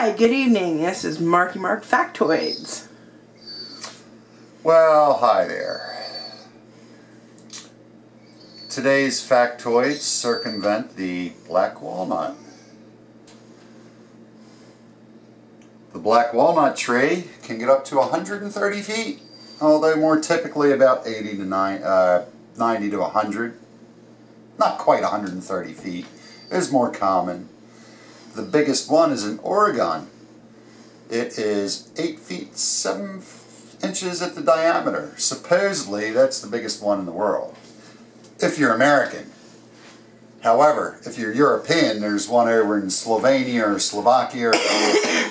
Hi, good evening. This is Marky Mark Factoids. Well, hi there. Today's factoids circumvent the black walnut. The black walnut tree can get up to 130 feet, although more typically about 90 to 100. Not quite 130 feet is more common. The biggest one is in Oregon. It is 8 feet 7 inches at the diameter. Supposedly that's the biggest one in the world, if you're American. However, if you're European, there's one over in Slovenia or Slovakia or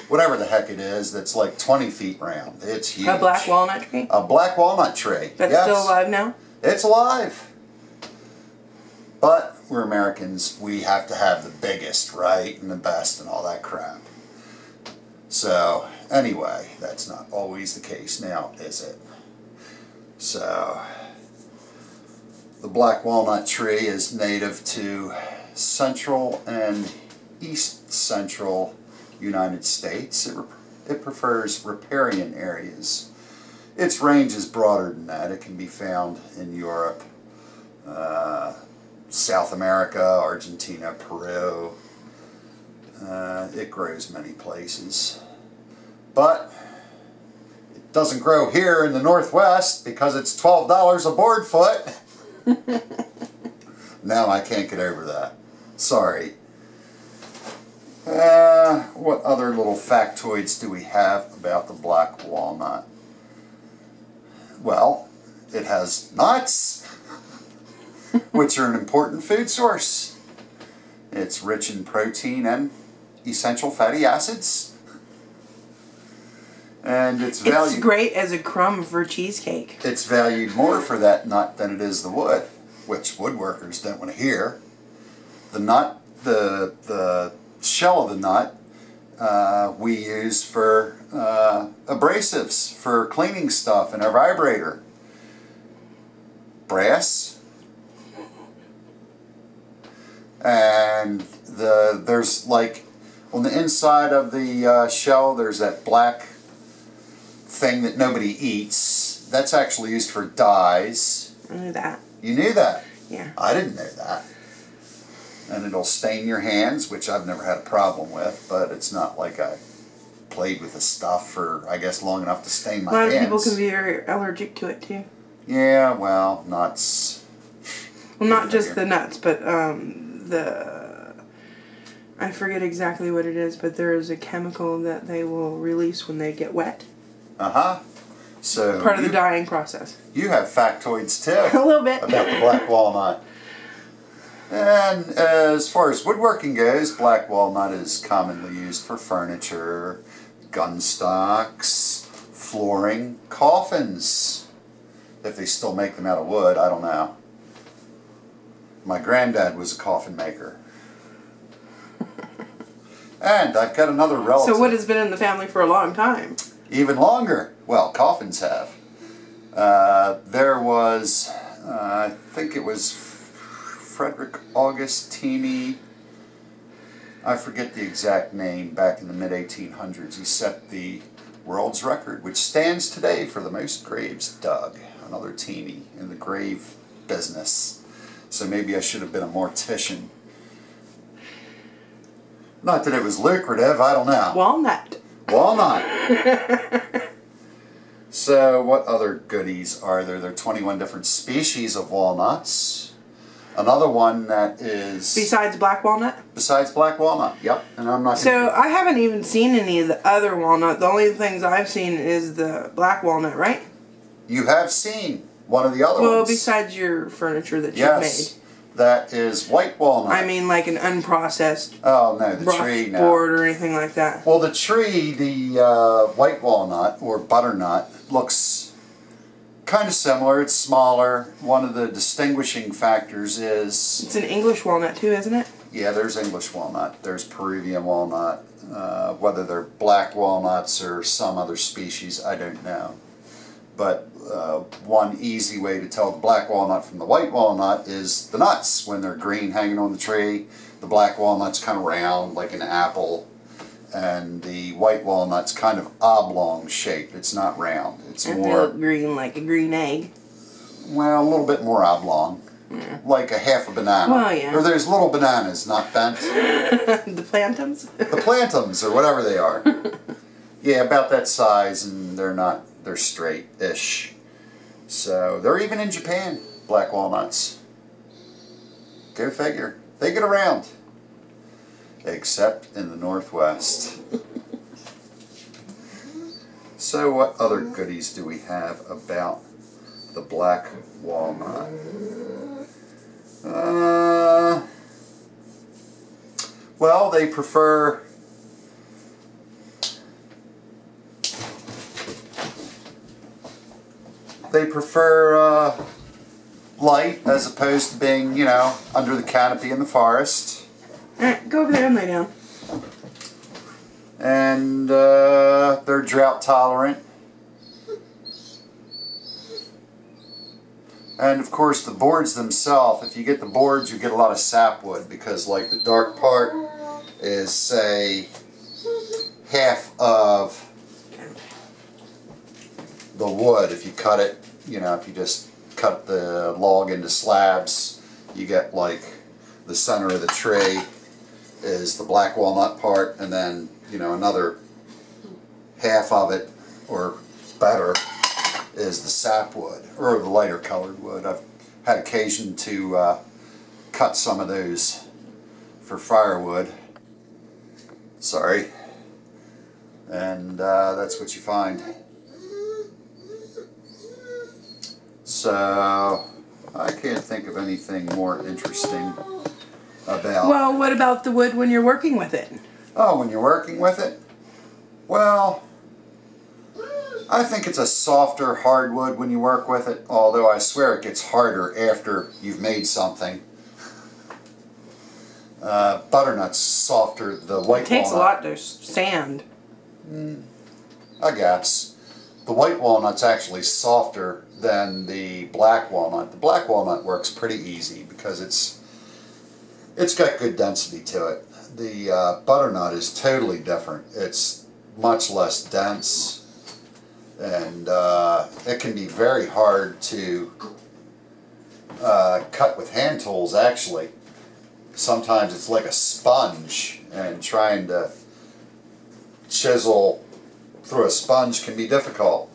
whatever the heck it is that's like 20 feet round. It's huge. A black walnut tree? A black walnut tree. That's yes. still alive now? It's alive. But we're Americans, we have to have the biggest, right? And the best and all that crap. So, anyway, that's not always the case now, is it? So, the black walnut tree is native to central and east central United States. It prefers riparian areas. Its range is broader than that. It can be found in Europe, South America, Argentina, Peru. It grows many places. But it doesn't grow here in the Northwest because it's $12 a board foot. No, I can't get over that. Sorry. What other little factoids do we have about the black walnut? Well, it has nuts, which are an important food source. It's rich in protein and essential fatty acids. And it's valued... It's great as a crumb for cheesecake. It's valued more for that nut than it is the wood, which woodworkers don't want to hear. The nut, the shell of the nut, we use for abrasives, for cleaning stuff in our vibrator. Brass. And there's like, on the inside of the shell, there's that black thing that nobody eats. That's actually used for dyes. I knew that. You knew that? Yeah. I didn't know that. And it'll stain your hands, which I've never had a problem with, but it's not like I played with the stuff for, I guess, long enough to stain my hands. A lot of people can be very allergic to it too. Yeah, well, nuts. Well, not just the nuts, but I forget exactly what it is, but there is a chemical that they will release when they get wet. Uh-huh. So part of the dyeing process. You have factoids too. A little bit. About the black walnut. And as far as woodworking goes, black walnut is commonly used for furniture, gun stocks, flooring, coffins. If they still make them out of wood, I don't know. My granddad was a coffin maker. And I've got another relative. So wood has been in the family for a long time. Even longer. Well, coffins have. There was, I think it was Frederick Augustini, I forget the exact name, back in the mid-1800s. He set the world's record, which stands today for the most graves dug. Another teeny in the grave business. So maybe I should have been a mortician. Not that it was lucrative, I don't know. Walnut. Walnut. So what other goodies are there? There are 21 different species of walnuts. Another one that is... Besides black walnut? Besides black walnut, yep. And I'm not... So I haven't even seen any of the other walnut. The only things I've seen is the black walnut, right? You have seen one of the other ones. Well, besides your furniture that you've made. That is white walnut. I mean like an unprocessed tree now. board or anything like that. Well, the tree, the white walnut or butternut, looks kind of similar. It's smaller. One of the distinguishing factors is... It's an English walnut too, isn't it? Yeah, there's English walnut. There's Peruvian walnut. Whether they're black walnuts or some other species, I don't know. But one easy way to tell the black walnut from the white walnut is the nuts. When they're green hanging on the tree, the black walnut's kind of round like an apple. and the white walnut's kind of oblong shaped. It's not round. It's and more... they look green, like a green egg. Well, a little bit more oblong. Yeah. Like a half a banana. Well, yeah. Or there's little bananas, not bent. The plantums? The plantums, or whatever they are. Yeah, about that size, and they're straight-ish. So, they're even in Japan, black walnuts. Go figure. They get around. Except in the Northwest. So, what other goodies do we have about the black walnut? Well, they prefer light as opposed to being, you know, under the canopy in the forest. Alright, go over there and lay down. And they're drought tolerant. And of course the boards themselves, if you get the boards you get a lot of sapwood, because like the dark part is, say, half of the wood. If you cut it, you know, if you just cut the log into slabs, you get like the center of the tree is the black walnut part, and then, you know, another half of it, or better, is the sapwood, or the lighter colored wood. I've had occasion to cut some of those for firewood. Sorry. And that's what you find. So, I can't think of anything more interesting about... Well, what about the wood when you're working with it? Oh, when you're working with it? Well, I think it's a softer hardwood when you work with it, although I swear it gets harder after you've made something. Butternut's softer, the white walnut. It takes a lot to sand. I guess. The white walnut's actually softer than the black walnut. The black walnut works pretty easy because it's got good density to it. The butternut is totally different. It's much less dense, and it can be very hard to cut with hand tools, actually. Sometimes it's like a sponge, and trying to chisel through a sponge can be difficult.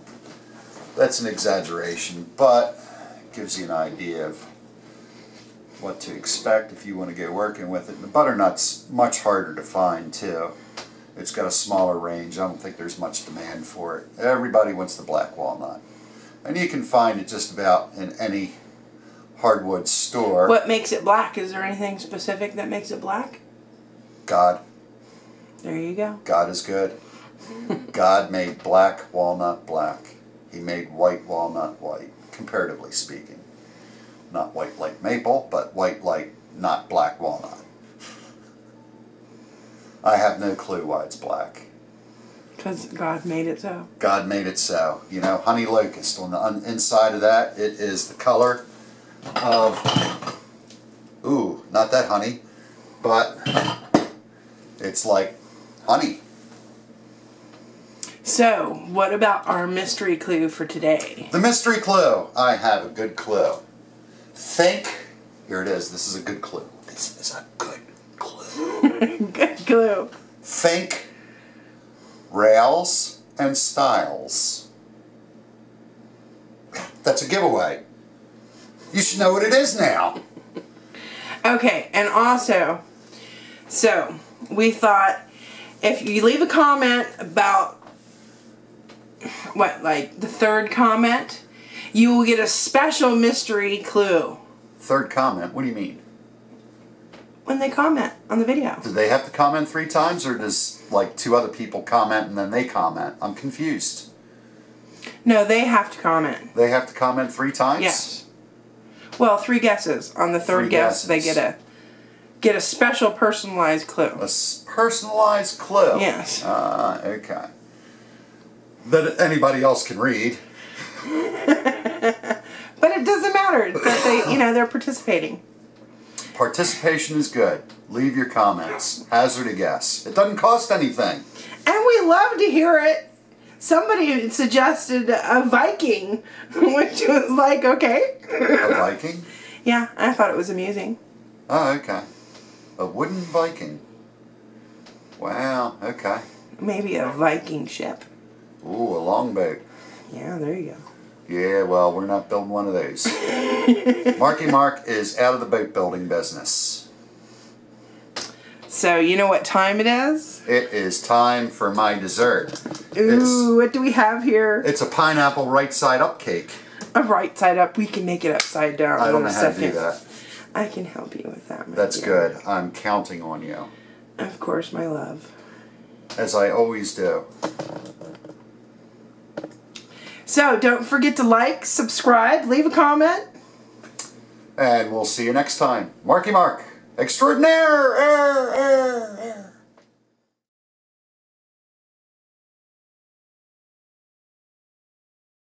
That's an exaggeration, but it gives you an idea of what to expect if you want to go working with it. And the butternut's much harder to find too. It's got a smaller range. I don't think there's much demand for it. Everybody wants the black walnut. And you can find it just about in any hardwood store. What makes it black? Is there anything specific that makes it black? God. There you go. God is good. God made black walnut black. He made white walnut white, comparatively speaking. Not white like maple, but white like not black walnut. I have no clue why it's black. Because God made it so. God made it so. You know, honey locust, on the inside of that, it is the color of, ooh, not that honey, but it's like honey. So, what about our mystery clue for today? The mystery clue. I have a good clue. Think, here it is, this is a good clue. This is a good clue. Good clue. Think rails and styles. That's a giveaway. You should know what it is now. Okay, and also, so, we thought if you leave a comment about, what, like the third comment, you will get a special mystery clue. Third comment? What do you mean? When they comment on the video. Do they have to comment 3 times, or does like 2 other people comment and then they comment? I'm confused. No, they have to comment. They have to comment 3 times? Yes. Well, 3 guesses. On the third guess, they get a special personalized clue. A personalized clue? Yes. Okay. That anybody else can read. But it doesn't matter that they, they're participating. Participation is good. Leave your comments. Hazard a guess. It doesn't cost anything. And we love to hear it. Somebody suggested a Viking, which was like, okay. A Viking? Yeah, I thought it was amusing. Oh, okay. A wooden Viking. Wow, okay. Maybe a Viking ship. Ooh, a longboat. Yeah, there you go. Yeah, well, we're not building one of those. Marky Mark is out of the boat building business. So, you know what time it is? It is time for my dessert. Ooh, what do we have here? It's a pineapple right side up cake. A right side up. We can make it upside down. I don't in know a how to second. do that. I can help you with that. That's dear. good. I'm counting on you. Of course, my love. As I always do. So, don't forget to like, subscribe, leave a comment. And we'll see you next time. Marky Mark, extraordinaire!